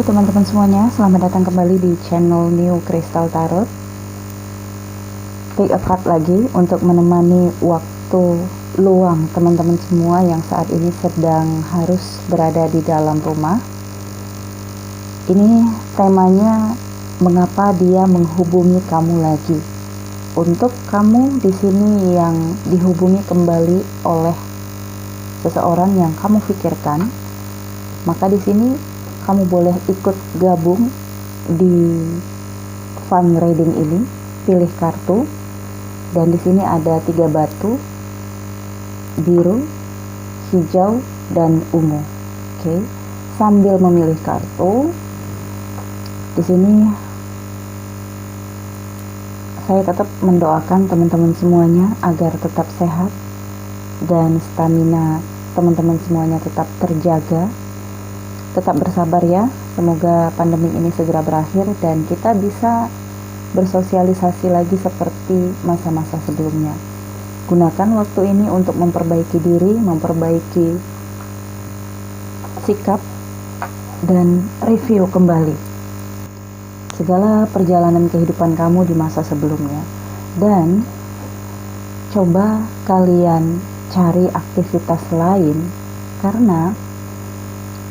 Halo teman-teman semuanya, selamat datang kembali di channel New Crystal Tarot. Take a card lagi untuk menemani waktu luang teman-teman semua yang saat ini sedang harus berada di dalam rumah. Ini temanya, mengapa dia menghubungi kamu lagi. Untuk kamu di sini yang dihubungi kembali oleh seseorang yang kamu pikirkan, maka di sini kamu boleh ikut gabung di fun reading ini. Pilih kartu, dan di sini ada 3 batu, biru, hijau, dan ungu. Oke. Sambil memilih kartu, di sini saya tetap mendoakan teman-teman semuanya agar tetap sehat dan stamina teman-teman semuanya tetap terjaga. Tetap bersabar ya, semoga pandemi ini segera berakhir dan kita bisa bersosialisasi lagi seperti masa-masa sebelumnya. Gunakan waktu ini untuk memperbaiki diri, memperbaiki sikap, dan review kembali segala perjalanan kehidupan kamu di masa sebelumnya. Dan coba kalian cari aktivitas lain, karena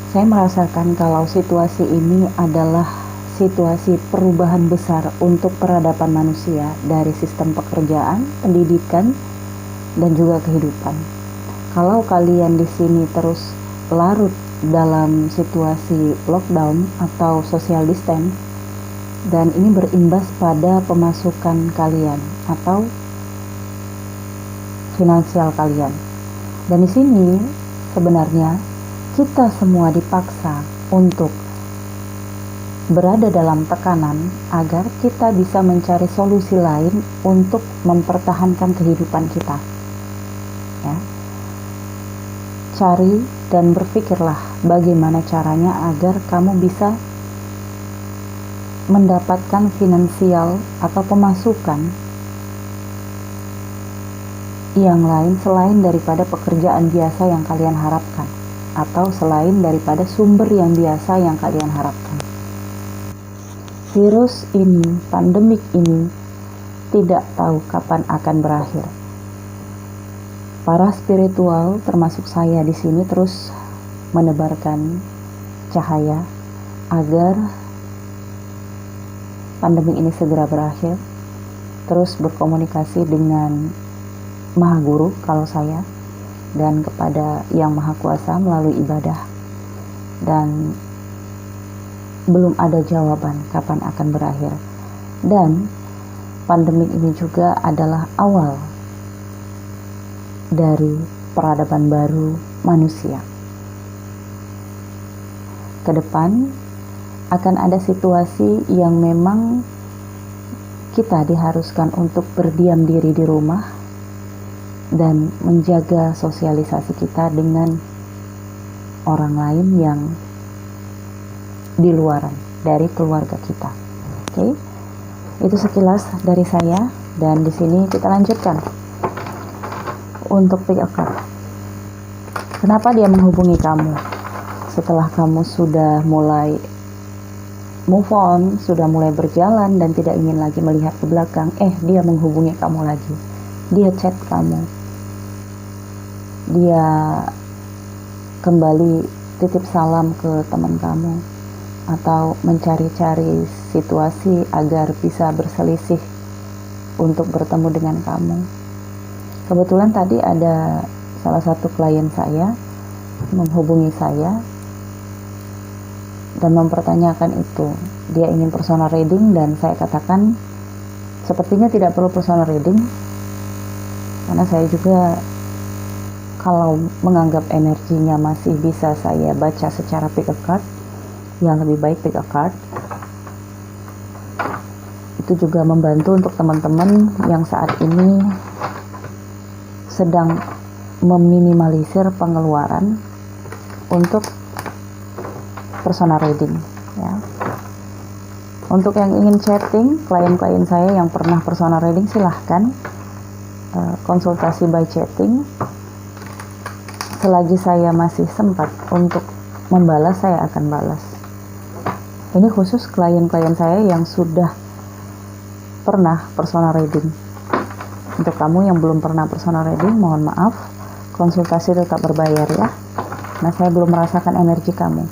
saya merasakan kalau situasi ini adalah situasi perubahan besar untuk peradaban manusia dari sistem pekerjaan, pendidikan, dan juga kehidupan. Kalau kalian di sini terus larut dalam situasi lockdown atau social distance, dan ini berimbas pada pemasukan kalian atau finansial kalian. Dan di sini sebenarnya kita semua dipaksa untuk berada dalam tekanan agar kita bisa mencari solusi lain untuk mempertahankan kehidupan kita. Ya. Cari dan berpikirlah bagaimana caranya agar kamu bisa mendapatkan finansial atau pemasukan yang lain selain daripada pekerjaan biasa yang kalian harapkan, atau selain daripada sumber yang biasa yang kalian harapkan. Virus ini, pandemik ini, tidak tahu kapan akan berakhir. Para spiritual, termasuk saya di sini, terus menebarkan cahaya agar pandemik ini segera berakhir. Terus berkomunikasi dengan Maha Guru kalau saya, dan kepada Yang Maha Kuasa melalui ibadah, dan belum ada jawaban kapan akan berakhir. Dan pandemi ini juga adalah awal dari peradaban baru manusia. Ke depan akan ada situasi yang memang kita diharuskan untuk berdiam diri di rumah dan menjaga sosialisasi kita dengan orang lain yang di luaran dari keluarga kita. Oke. Itu sekilas dari saya, dan di sini kita lanjutkan untuk pick a card. Kenapa dia menghubungi kamu setelah kamu sudah mulai move on, sudah mulai berjalan dan tidak ingin lagi melihat ke belakang? Dia menghubungi kamu lagi. Dia chat kamu. Dia kembali titip salam ke teman kamu, atau mencari-cari situasi agar bisa berselisih untuk bertemu dengan kamu. Kebetulan tadi ada salah satu klien saya menghubungi saya dan mempertanyakan itu. Dia ingin personal reading, dan saya katakan sepertinya tidak perlu personal reading, karena saya juga kalau menganggap energinya masih bisa saya baca secara pick a card, yang lebih baik pick a card. Itu juga membantu untuk teman-teman yang saat ini sedang meminimalisir pengeluaran untuk personal reading, ya. Untuk yang ingin chatting, klien-klien saya yang pernah personal reading, silahkan konsultasi by chatting. Selagi saya masih sempat untuk membalas, saya akan balas. Ini khusus klien-klien saya yang sudah pernah personal reading. Untuk kamu yang belum pernah personal reading, mohon maaf, konsultasi tetap berbayar ya. Nah, saya belum merasakan energi kamu.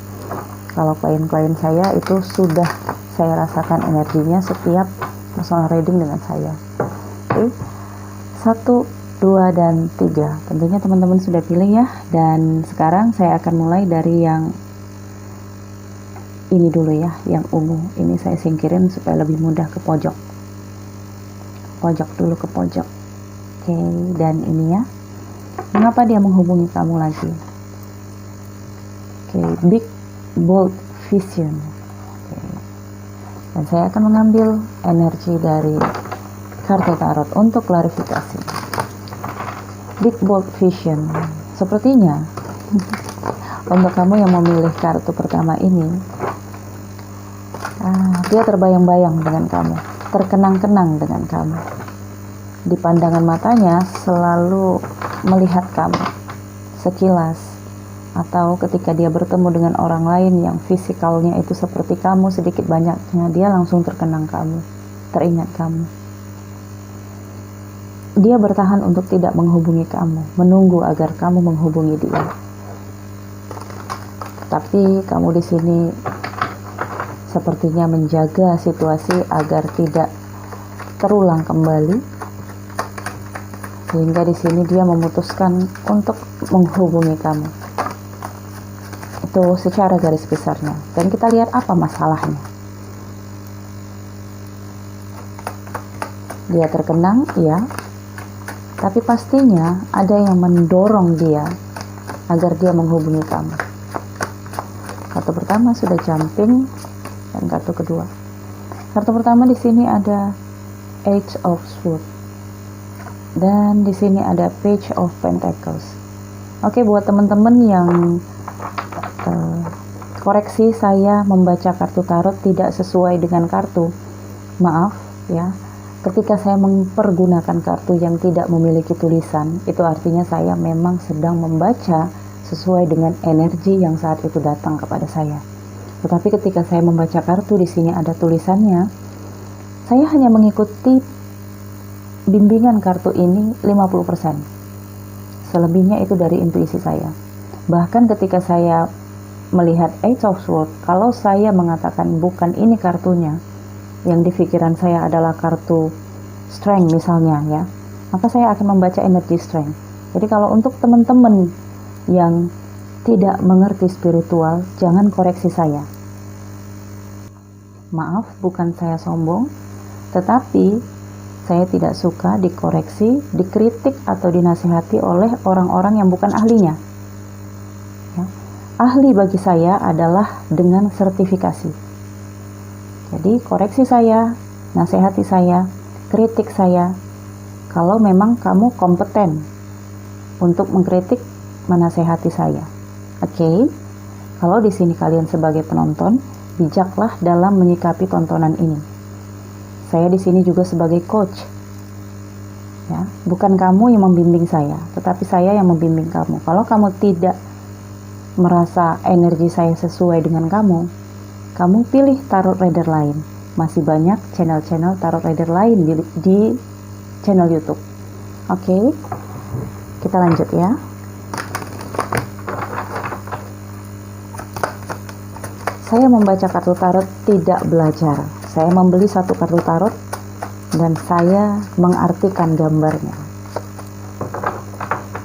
Kalau klien-klien saya itu sudah saya rasakan energinya setiap personal reading dengan saya. Oke, 1, 2, dan 3. Tentunya teman-teman sudah pilih ya. Dan sekarang saya akan mulai dari yang ini dulu ya, yang ungu. Ini saya singkirin supaya lebih mudah ke pojok. Pojok dulu, ke pojok. Oke, dan ini ya. Mengapa dia menghubungi kamu lagi? Oke, big bold vision. Oke. Dan saya akan mengambil energi dari kartu tarot untuk klarifikasi. Big bold vision. Sepertinya untuk kamu yang memilih kartu pertama ini, dia terbayang-bayang dengan kamu, terkenang-kenang dengan kamu. Di pandangan matanya selalu melihat kamu sekilas, atau ketika dia bertemu dengan orang lain yang fisikalnya itu seperti kamu, sedikit banyaknya dia langsung terkenang kamu, teringat kamu. Dia bertahan untuk tidak menghubungi kamu, menunggu agar kamu menghubungi dia. Tapi kamu di sini sepertinya menjaga situasi agar tidak terulang kembali, sehingga di sini dia memutuskan untuk menghubungi kamu. Itu secara garis besarnya. Dan kita lihat apa masalahnya. Dia terkenang, ya. Tapi pastinya ada yang mendorong dia agar dia menghubungi kamu. Kartu pertama sudah jumping, dan kartu kedua. Kartu pertama di sini ada Eight of Swords, dan di sini ada Page of Pentacles. Oke, buat teman-teman yang koreksi saya membaca kartu tarot tidak sesuai dengan kartu, maaf ya. Ketika saya mempergunakan kartu yang tidak memiliki tulisan, itu artinya saya memang sedang membaca sesuai dengan energi yang saat itu datang kepada saya. Tetapi ketika saya membaca kartu di sini ada tulisannya, saya hanya mengikuti bimbingan kartu ini 50%. Selebihnya itu dari intuisi saya. Bahkan ketika saya melihat Eight of Swords, kalau saya mengatakan bukan ini kartunya, yang di pikiran saya adalah kartu Strength misalnya ya, maka saya akan membaca energi Strength. Jadi kalau untuk teman-teman yang tidak mengerti spiritual, jangan koreksi saya. Maaf, bukan saya sombong, tetapi saya tidak suka dikoreksi, dikritik, atau dinasihati oleh orang-orang yang bukan ahlinya. Ya. Ahli bagi saya adalah dengan sertifikasi. Jadi koreksi saya, nasihati saya, kritik saya, kalau memang kamu kompeten untuk mengkritik, menasihati saya. Oke? Kalau di sini kalian sebagai penonton, bijaklah dalam menyikapi tontonan ini. Saya di sini juga sebagai coach. Ya, bukan kamu yang membimbing saya, tetapi saya yang membimbing kamu. Kalau kamu tidak merasa energi saya sesuai dengan kamu, kamu pilih tarot reader lain. Masih banyak channel-channel tarot reader lain di channel YouTube. Oke, kita lanjut ya. Saya membaca kartu tarot tidak belajar. Saya membeli satu kartu tarot dan saya mengartikan gambarnya.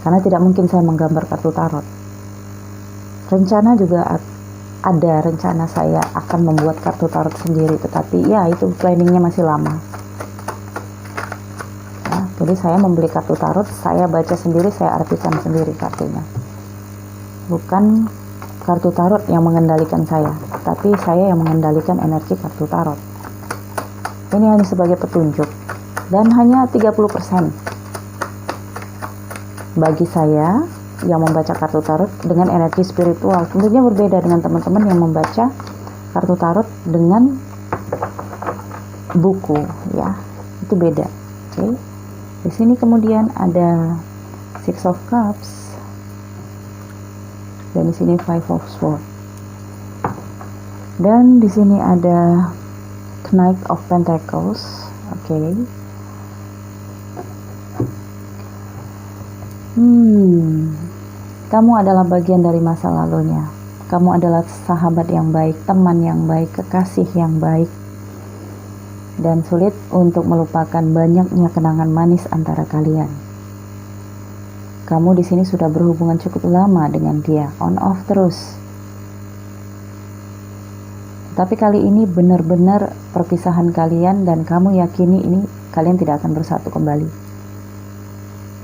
Karena tidak mungkin saya menggambar kartu tarot. Rencana juga ada rencana saya akan membuat kartu tarot sendiri, tetapi ya itu planningnya masih lama. Nah, jadi saya membeli kartu tarot, saya baca sendiri, saya artikan sendiri kartunya. Bukan kartu tarot yang mengendalikan saya, tapi saya yang mengendalikan energi kartu tarot. Ini hanya sebagai petunjuk dan hanya 30% bagi saya yang membaca kartu tarot dengan energi spiritual. Tentunya berbeda dengan teman-teman yang membaca kartu tarot dengan buku ya, itu beda. Oke. Di sini kemudian ada Six of Cups dan di sini Five of Swords. Dan di sini ada Knight of Pentacles. Oke. Kamu adalah bagian dari masa lalunya. Kamu adalah sahabat yang baik, teman yang baik, kekasih yang baik. Dan sulit untuk melupakan banyaknya kenangan manis antara kalian. Kamu di sini sudah berhubungan cukup lama dengan dia, on off terus. Tapi kali ini benar-benar perpisahan kalian dan kamu yakini ini kalian tidak akan bersatu kembali.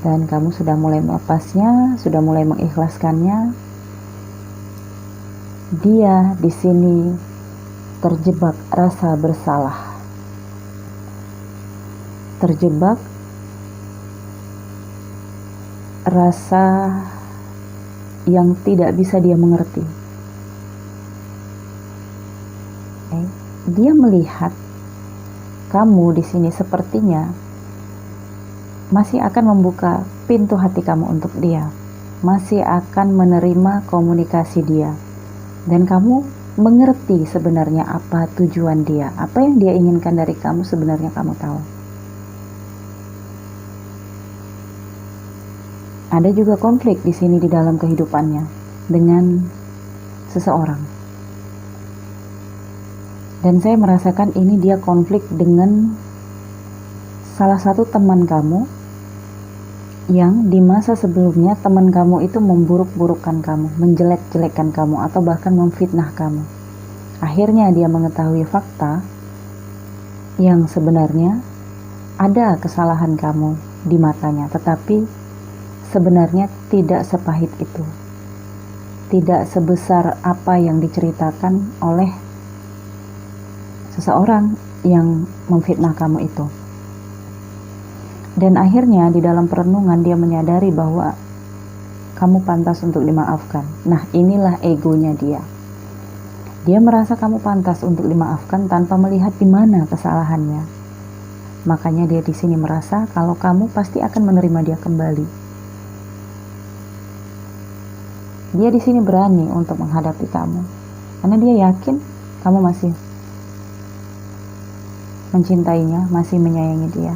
Dan kamu sudah mulai melepasnya, sudah mulai mengikhlaskannya. Dia di sini terjebak rasa bersalah. Terjebak rasa yang tidak bisa dia mengerti. Dia melihat kamu di sini sepertinya masih akan membuka pintu hati kamu untuk dia, masih akan menerima komunikasi dia, dan kamu mengerti sebenarnya apa tujuan dia, apa yang dia inginkan dari kamu sebenarnya kamu tahu. Ada juga konflik di sini di dalam kehidupannya dengan seseorang. Dan saya merasakan ini dia konflik dengan salah satu teman kamu yang di masa sebelumnya teman kamu itu memburuk-burukkan kamu, menjelek-jelekkan kamu, atau bahkan memfitnah kamu. Akhirnya dia mengetahui fakta yang sebenarnya ada kesalahan kamu di matanya, tetapi sebenarnya tidak sepahit itu. Tidak sebesar apa yang diceritakan oleh seseorang yang memfitnah kamu itu. Dan akhirnya di dalam perenungan dia menyadari bahwa kamu pantas untuk dimaafkan. Nah, inilah egonya dia. Dia merasa kamu pantas untuk dimaafkan tanpa melihat di mana kesalahannya. Makanya dia di sini merasa kalau kamu pasti akan menerima dia kembali. Dia di sini berani untuk menghadapi kamu karena dia yakin kamu masih mencintainya, masih menyayangi dia.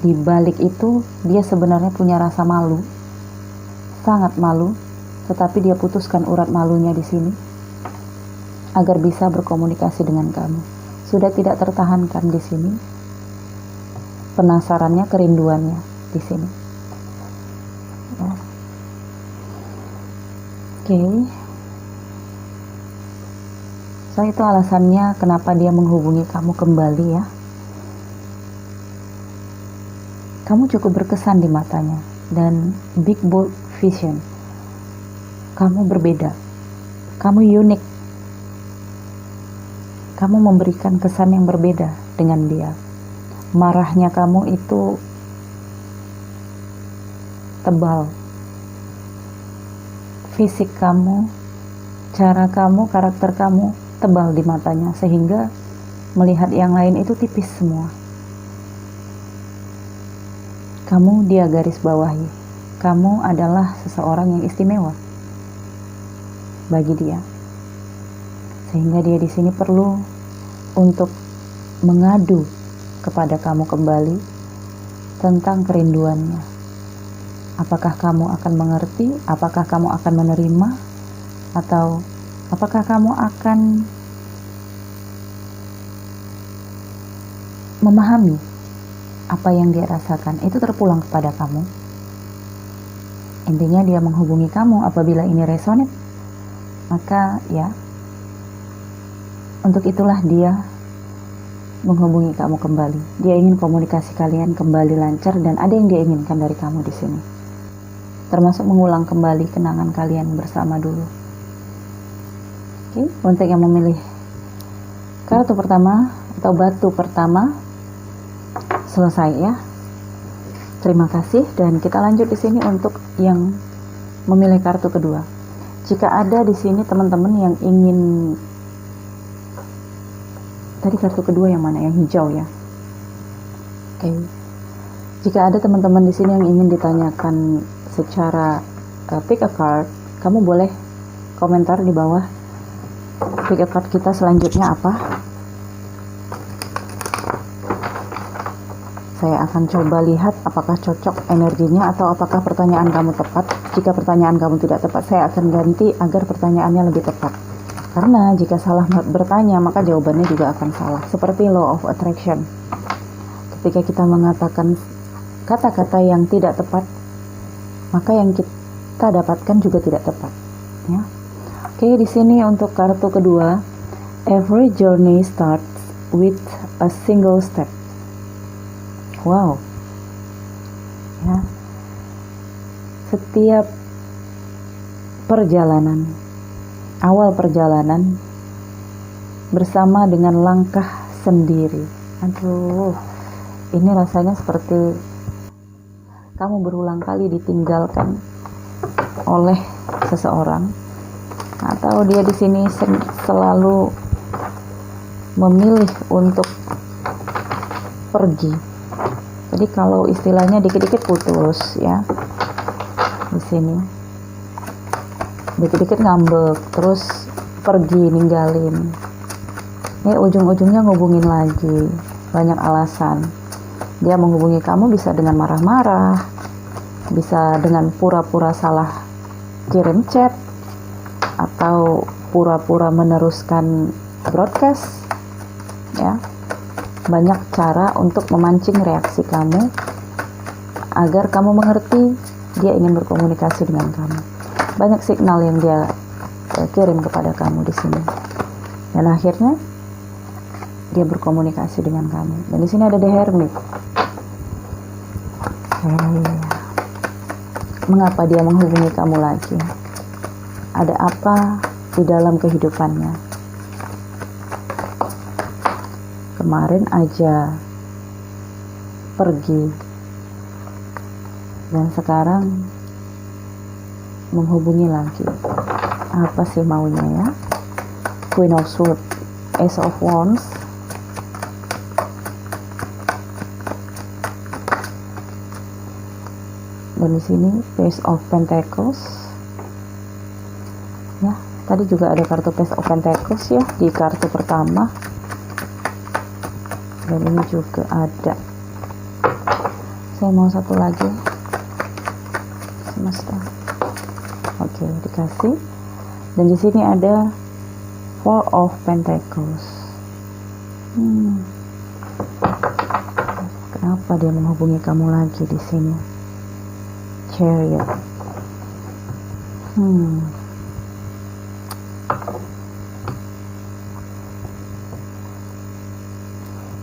Di balik itu, dia sebenarnya punya rasa malu, sangat malu, tetapi dia putuskan urat malunya di sini agar bisa berkomunikasi dengan kamu. Sudah tidak tertahankan di sini penasarannya, kerinduannya di sini. Ya. Oke. So itu alasannya kenapa dia menghubungi kamu kembali ya. Kamu cukup berkesan di matanya dan big bold vision. Kamu berbeda. Kamu unik. Kamu memberikan kesan yang berbeda dengan dia. Marahnya kamu itu tebal. Fisik kamu, cara kamu, karakter kamu tebal di matanya, sehingga melihat yang lain itu tipis semua. Kamu dia garis bawahi. Kamu adalah seseorang yang istimewa bagi dia. Sehingga dia di sini perlu untuk mengadu kepada kamu kembali tentang kerinduannya. Apakah kamu akan mengerti? Apakah kamu akan menerima? Atau apakah kamu akan memahami apa yang dia rasakan? Itu terpulang kepada kamu. Intinya dia menghubungi kamu apabila ini resonate, maka ya, untuk itulah dia menghubungi kamu kembali. Dia ingin komunikasi kalian kembali lancar dan ada yang dia inginkan dari kamu di sini. Termasuk mengulang kembali kenangan kalian bersama dulu. Oke, untuk yang memilih kartu pertama atau batu pertama selesai ya. Terima kasih dan kita lanjut di sini untuk yang memilih kartu kedua. Jika ada di sini teman-teman yang ingin, tadi kartu kedua yang mana? Yang hijau ya. Oke. Jika ada teman-teman di sini yang ingin ditanyakan secara pick a card, kamu boleh komentar di bawah Pick a card kita selanjutnya apa? Saya akan coba lihat apakah cocok energinya atau apakah pertanyaan kamu tepat. Jika pertanyaan kamu tidak tepat, saya akan ganti agar pertanyaannya lebih tepat. Karena jika salah bertanya, maka jawabannya juga akan salah. Seperti law of attraction. Ketika kita mengatakan kata-kata yang tidak tepat, maka yang kita dapatkan juga tidak tepat. Ya. Oke, di sini untuk kartu kedua, every journey starts with a single step. Wow. Ya. Setiap perjalanan, awal perjalanan bersama dengan langkah sendiri. Aduh, ini rasanya seperti kamu berulang kali ditinggalkan oleh seseorang, atau dia di sini selalu memilih untuk pergi. Jadi kalau istilahnya dikit-dikit putus ya, di sini dikit-dikit ngambek, terus pergi ninggalin. Ini ujung-ujungnya ngubungin lagi, banyak alasan. Dia menghubungi kamu bisa dengan marah-marah, bisa dengan pura-pura salah kirim chat, atau pura-pura meneruskan broadcast ya. Banyak cara untuk memancing reaksi kamu agar kamu mengerti dia ingin berkomunikasi dengan kamu. Banyak signal yang dia kirim kepada kamu di sini. Dan akhirnya dia berkomunikasi dengan kamu. Dan di sini ada The Hermit. Mengapa dia menghubungi kamu lagi? Ada apa di dalam kehidupannya? Kemarin aja pergi dan sekarang menghubungi lagi. Apa sih maunya ya? Queen of Swords, Ace of Wands, dan di sini Page of Pentacles. Ya, tadi juga ada kartu Page of Pentacles ya di kartu pertama. Dan ini juga ada. Saya mau satu lagi. Semesta. Oke, dikasih. Dan di sini ada Four of Pentacles. Kenapa dia menghubungi kamu lagi di sini? Chariot.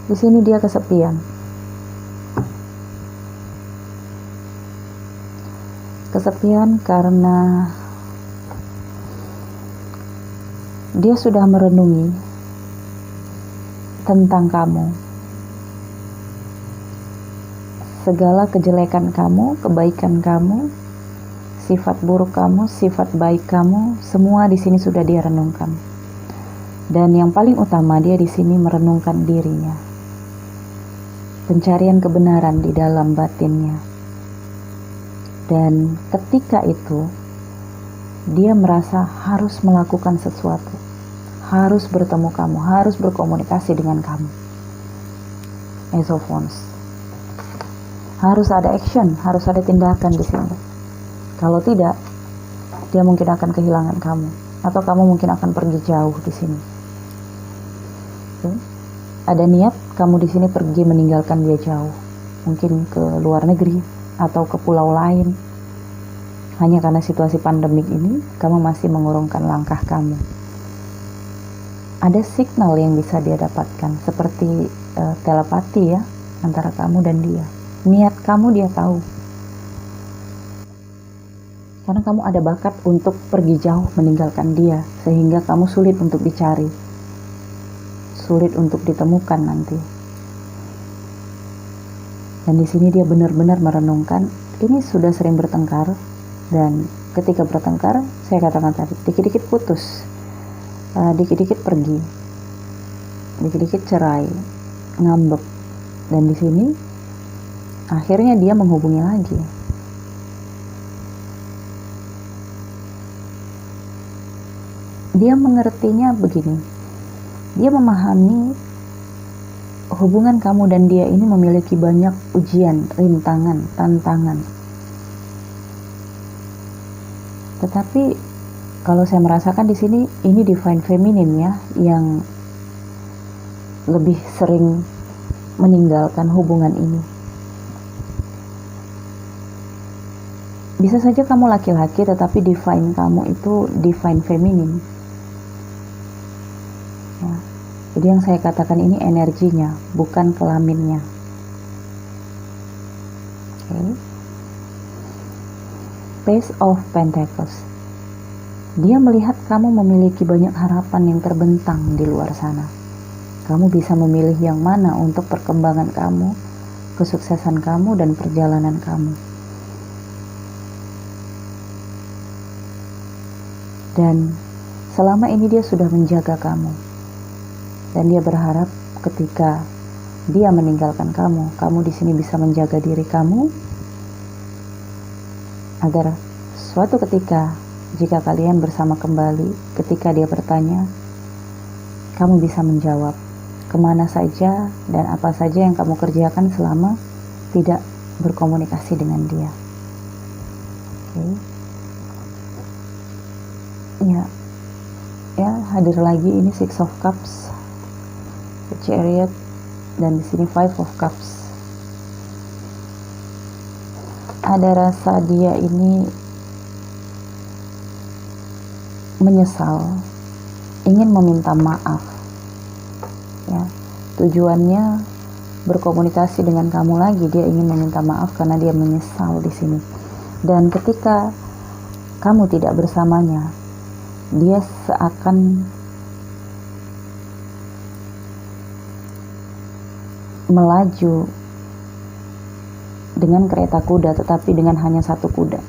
Di sini dia kesepian. Kesepian karena dia sudah merenungi tentang kamu. Segala kejelekan kamu, kebaikan kamu, sifat buruk kamu, sifat baik kamu, semua di sini sudah dia renungkan. Dan yang paling utama, dia di sini merenungkan dirinya. Pencarian kebenaran di dalam batinnya. Dan ketika itu dia merasa harus melakukan sesuatu, harus bertemu kamu, harus berkomunikasi dengan kamu. Ace of Wands. Harus ada action, harus ada tindakan di sini. Kalau tidak, dia mungkin akan kehilangan kamu, atau kamu mungkin akan pergi jauh di sini. Ada niat kamu di sini pergi meninggalkan dia jauh, mungkin ke luar negeri atau ke pulau lain. Hanya karena situasi pandemik ini, kamu masih mengurungkan langkah kamu. Ada signal yang bisa dia dapatkan, seperti telepati ya, antara kamu dan dia. Niat kamu dia tahu. Karena kamu ada bakat untuk pergi jauh meninggalkan dia, sehingga kamu sulit untuk dicari, sulit untuk ditemukan nanti. Dan di sini dia benar-benar merenungkan. Ini sudah sering bertengkar, dan ketika bertengkar, saya katakan tadi, dikit-dikit putus, dikit-dikit pergi, dikit-dikit cerai, ngambek. Dan di sini akhirnya dia menghubungi lagi. Dia mengertinya begini, dia memahami hubungan kamu dan dia ini memiliki banyak ujian, rintangan, tantangan. Tetapi kalau saya merasakan di sini ini divine feminine ya, yang lebih sering meninggalkan hubungan ini. Bisa saja kamu laki-laki, tetapi divine kamu itu divine feminine. Ya. Jadi yang saya katakan ini energinya, bukan kelaminnya. Okay. Page of Pentacles. Dia melihat kamu memiliki banyak harapan yang terbentang di luar sana. Kamu bisa memilih yang mana untuk perkembangan kamu, kesuksesan kamu, dan perjalanan kamu. Dan selama ini dia sudah menjaga kamu. Dan dia berharap ketika dia meninggalkan kamu, kamu di sini bisa menjaga diri kamu agar suatu ketika jika kalian bersama kembali, ketika dia bertanya, kamu bisa menjawab kemana saja dan apa saja yang kamu kerjakan selama tidak berkomunikasi dengan dia. Okay. Ya, hadir lagi ini Six of Cups, The Chariot, dan di sini Five of Cups. Ada rasa dia ini menyesal, ingin meminta maaf. Ya, tujuannya berkomunikasi dengan kamu lagi. Dia ingin meminta maaf karena dia menyesal di sini. Dan ketika kamu tidak bersamanya, dia seakan melaju dengan kereta kuda, tetapi dengan hanya satu kuda.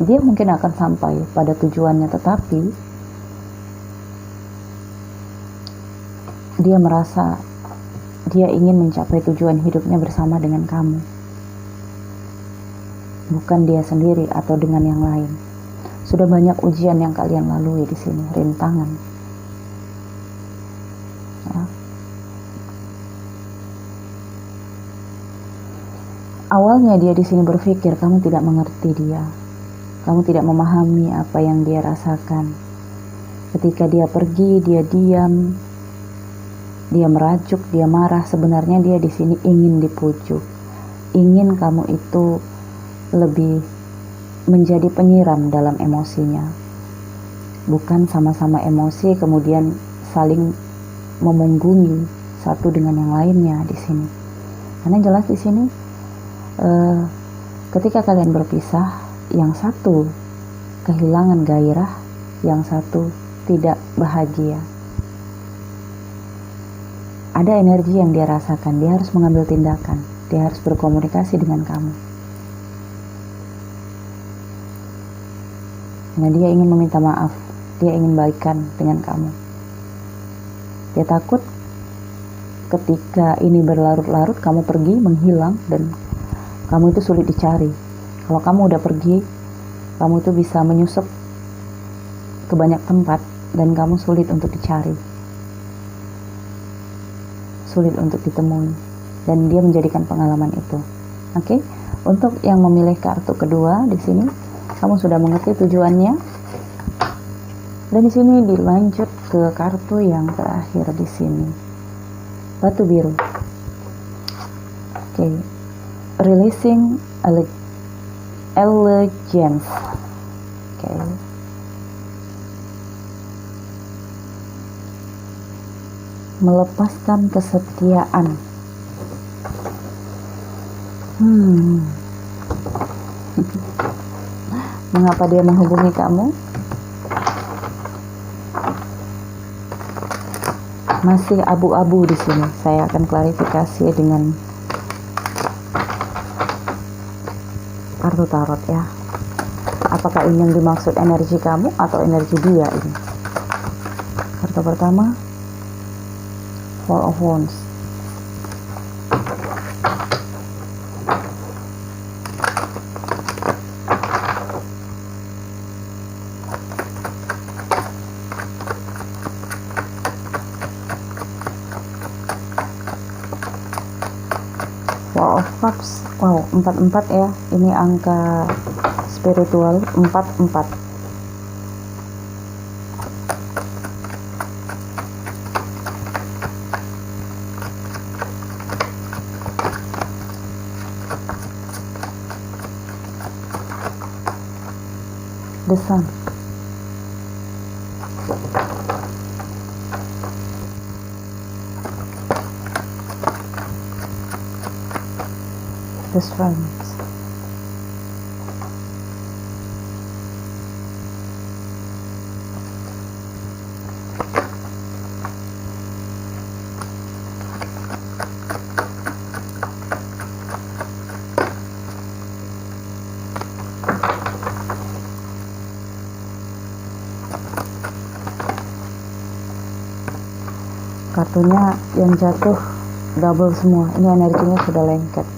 Dia mungkin akan sampai pada tujuannya, tetapi dia merasa dia ingin mencapai tujuan hidupnya bersama dengan kamu, bukan dia sendiri atau dengan yang lain. Sudah banyak ujian yang kalian lalui di sini, rintangan. Ya. Awalnya dia di sini berpikir kamu tidak mengerti dia, kamu tidak memahami apa yang dia rasakan. Ketika dia pergi, dia diam, dia merajuk, dia marah. Sebenarnya dia di sini ingin dipujuk, ingin kamu itu lebih menjadi penyiram dalam emosinya, bukan sama-sama emosi kemudian saling memunggungi satu dengan yang lainnya di sini. Karena jelas di sini ketika kalian berpisah, yang satu kehilangan gairah, yang satu tidak bahagia. Ada energi yang dia rasakan, dia harus mengambil tindakan, dia harus berkomunikasi dengan kamu. Nah, dia ingin meminta maaf, dia ingin baikan dengan kamu. Dia takut ketika ini berlarut-larut, kamu pergi, menghilang, dan kamu itu sulit dicari. Kalau kamu udah pergi, kamu itu bisa menyusup ke banyak tempat, dan kamu sulit untuk dicari, sulit untuk ditemui, dan dia menjadikan pengalaman itu. Oke, untuk yang memilih kartu kedua di sini, kamu sudah mengerti tujuannya. Dan di sini dilanjut ke kartu yang terakhir di sini, batu biru. Oke, releasing allegiance. Oke. Melepaskan kesetiaan. Mengapa dia menghubungi kamu? Masih abu-abu di sini. Saya akan klarifikasi dengan kartu tarot ya. Apakah ini yang dimaksud energi kamu atau energi dia ini? Kartu pertama, Four of Wands. Cups. Wow, 44 ya. Ini angka spiritual, 44. The Sun. The Strength. Kartunya yang jatuh double semua. Ini energinya sudah lengket.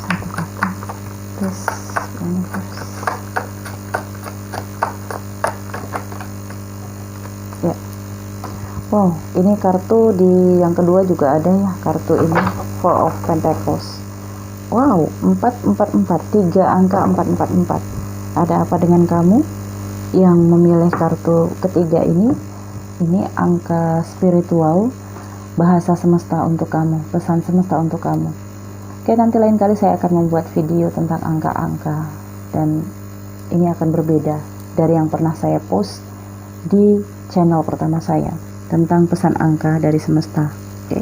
Satu kartu. Terus universe. Ya. Wow, ini kartu di yang kedua juga ada ya. Kartu ini Four of Pentacles. Wow, 444, 3 angka 444. Ada apa dengan kamu yang memilih kartu ketiga ini? Ini angka spiritual, bahasa semesta untuk kamu, pesan semesta untuk kamu. Oke, nanti lain kali saya akan membuat video tentang angka-angka, dan ini akan berbeda dari yang pernah saya post di channel pertama saya tentang pesan angka dari semesta. Oke,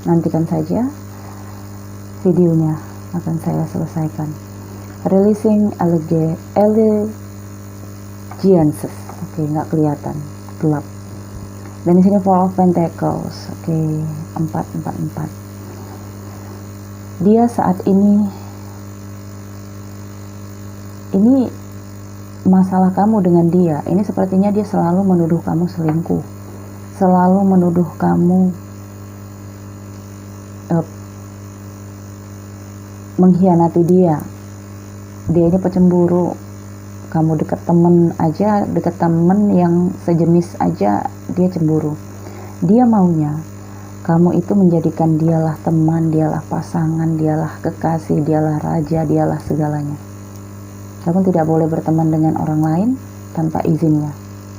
nantikan saja videonya, akan saya selesaikan. Releasing Allegiances. Oke, nggak kelihatan, gelap. Dan di sini Four of Pentacles. Oke, 444. Dia saat ini masalah kamu dengan dia. Ini sepertinya dia selalu menuduh kamu selingkuh, selalu menuduh kamu mengkhianati dia. Dia ini pecemburu. Kamu deket temen yang sejenis aja dia cemburu. Dia maunya kamu itu menjadikan dialah teman, dialah pasangan, dialah kekasih, dialah raja, dialah segalanya. Kamu tidak boleh berteman dengan orang lain tanpa izinnya,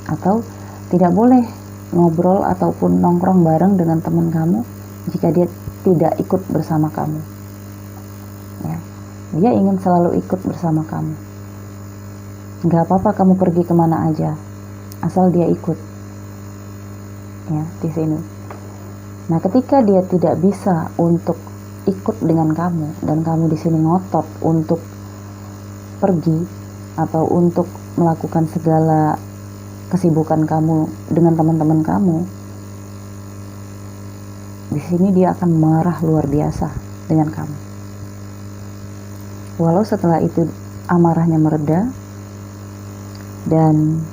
atau tidak boleh ngobrol ataupun nongkrong bareng dengan teman kamu jika dia tidak ikut bersama kamu. Ya, dia ingin selalu ikut bersama kamu. Gak apa-apa kamu pergi kemana aja, asal dia ikut. Ya, di sini. Nah, ketika dia tidak bisa untuk ikut dengan kamu, dan kamu di sini ngotot untuk pergi atau untuk melakukan segala kesibukan kamu dengan teman-teman kamu, di sini dia akan marah luar biasa dengan kamu. Walau setelah itu amarahnya mereda dan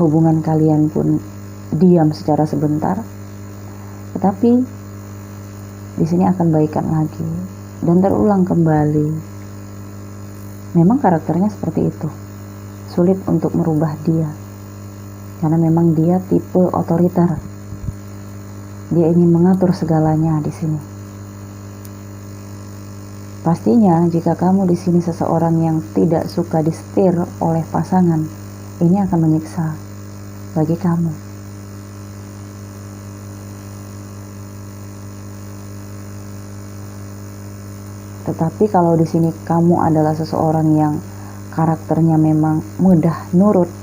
hubungan kalian pun diam secara sebentar, tetapi di sini akan baikan lagi dan terulang kembali. Memang karakternya seperti itu, sulit untuk merubah dia, karena memang dia tipe otoriter. Dia ingin mengatur segalanya di sini. Pastinya jika kamu di sini seseorang yang tidak suka disetir oleh pasangan, ini akan menyiksa bagi kamu. Tetapi kalau di sini kamu adalah seseorang yang karakternya memang mudah nurut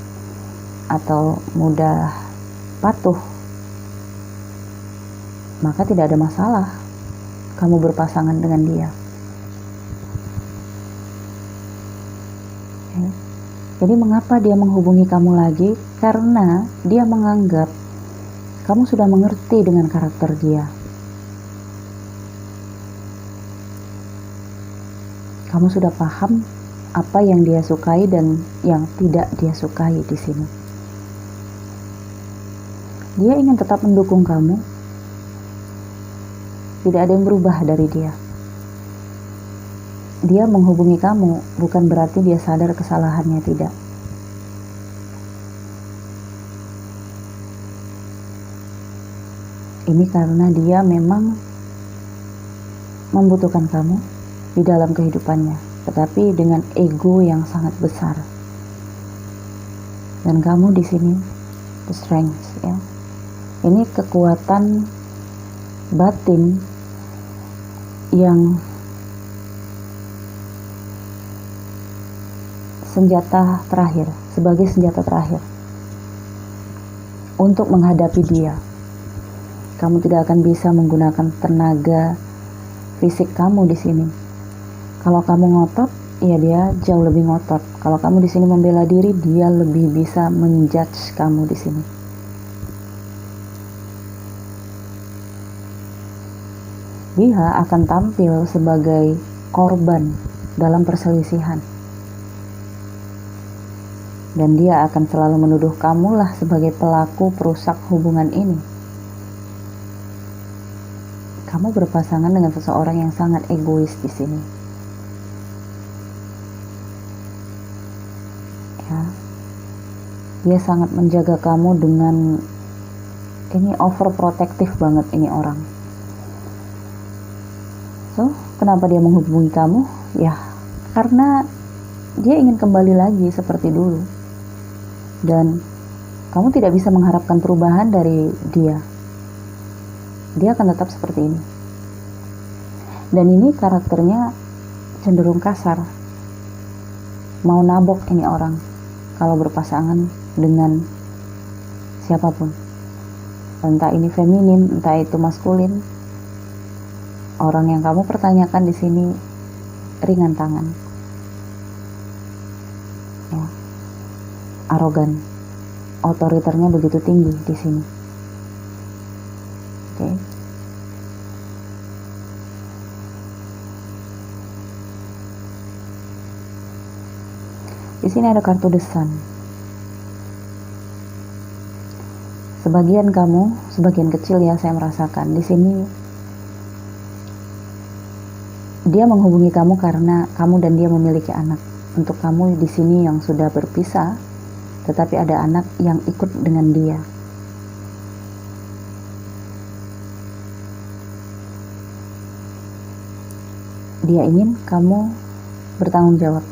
atau mudah patuh, maka tidak ada masalah kamu berpasangan dengan dia. Jadi mengapa dia menghubungi kamu lagi? Karena dia menganggap kamu sudah mengerti dengan karakter dia. Kamu sudah paham apa yang dia sukai dan yang tidak dia sukai di sini. Dia ingin tetap mendukung kamu. Tidak ada yang berubah dari dia. Dia menghubungi kamu bukan berarti dia sadar kesalahannya, tidak. Ini karena dia memang membutuhkan kamu di dalam kehidupannya, tetapi dengan ego yang sangat besar. Dan kamu di sini the strength, ya. Ini kekuatan batin yang senjata terakhir, sebagai senjata terakhir untuk menghadapi dia. Kamu tidak akan bisa menggunakan tenaga fisik kamu di sini. Kalau kamu ngotot, ya dia jauh lebih ngotot. Kalau kamu di sini membela diri, dia lebih bisa menjudge kamu di sini. Dia akan tampil sebagai korban dalam perselisihan. Dan dia akan selalu menuduh kamulah sebagai pelaku perusak hubungan ini. Kamu berpasangan dengan seseorang yang sangat egois di sini. Ya. Dia sangat menjaga kamu dengan ini overprotective banget ini orang. So, kenapa dia menghubungi kamu? Ya, karena dia ingin kembali lagi seperti dulu. Dan kamu tidak bisa mengharapkan perubahan dari dia. Dia akan tetap seperti ini. Dan ini karakternya cenderung kasar. Mau nabok ini orang kalau berpasangan dengan siapapun. Entah ini feminim, entah itu maskulin. Orang yang kamu pertanyakan di sini ringan tangan. Ya. Arogan. Otoriternya begitu tinggi di sini. Oke. Di sini ada kartu The Sun. Sebagian kamu, sebagian kecil ya saya merasakan di sini dia menghubungi kamu karena kamu dan dia memiliki anak. Untuk kamu di sini yang sudah berpisah, tetapi ada anak yang ikut dengan dia. Dia ingin kamu bertanggung jawab,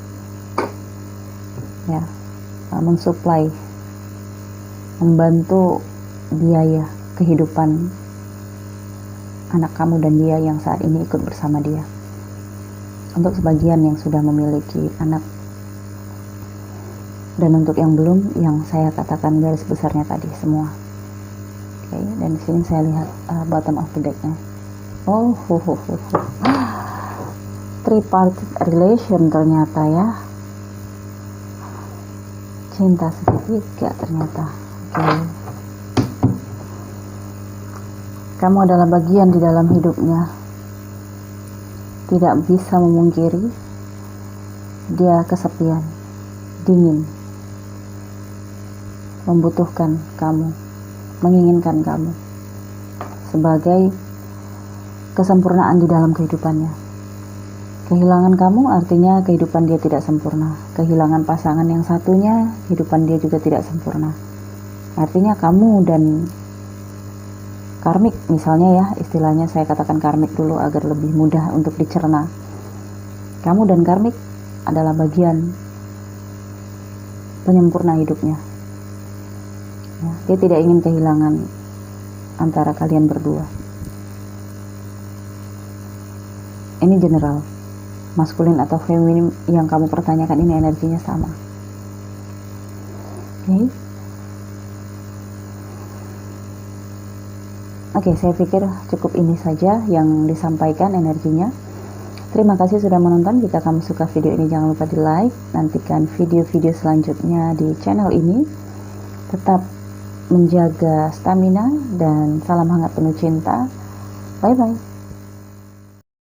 ya, mensuplai, membantu biaya kehidupan anak kamu dan dia yang saat ini ikut bersama dia. Untuk sebagian yang sudah memiliki anak, dan untuk yang belum, yang saya katakan garis besarnya tadi semua. Oke, dan di sini saya lihat bottom of the deck-nya. Tripartite relation ternyata ya. Cinta segitiga ternyata. Oke. Kamu adalah bagian di dalam hidupnya. Tidak bisa memungkiri dia kesepian, dingin, membutuhkan kamu, menginginkan kamu sebagai kesempurnaan di dalam kehidupannya. Kehilangan kamu artinya kehidupan dia tidak sempurna. Kehilangan pasangan yang satunya, kehidupan dia juga tidak sempurna. Artinya kamu dan karmik misalnya ya, istilahnya saya katakan karmik dulu agar lebih mudah untuk dicerna. Kamu dan karmik adalah bagian penyempurna hidupnya. Ya, dia tidak ingin kehilangan antara kalian berdua. Ini general. Maskulin atau feminim yang kamu pertanyakan ini energinya sama. Oke, saya pikir cukup ini saja yang disampaikan energinya. Terima kasih sudah menonton. Jika kamu suka video ini jangan lupa di like. Nantikan video-video selanjutnya di channel ini. Tetap menjaga stamina dan salam hangat penuh cinta. Bye bye.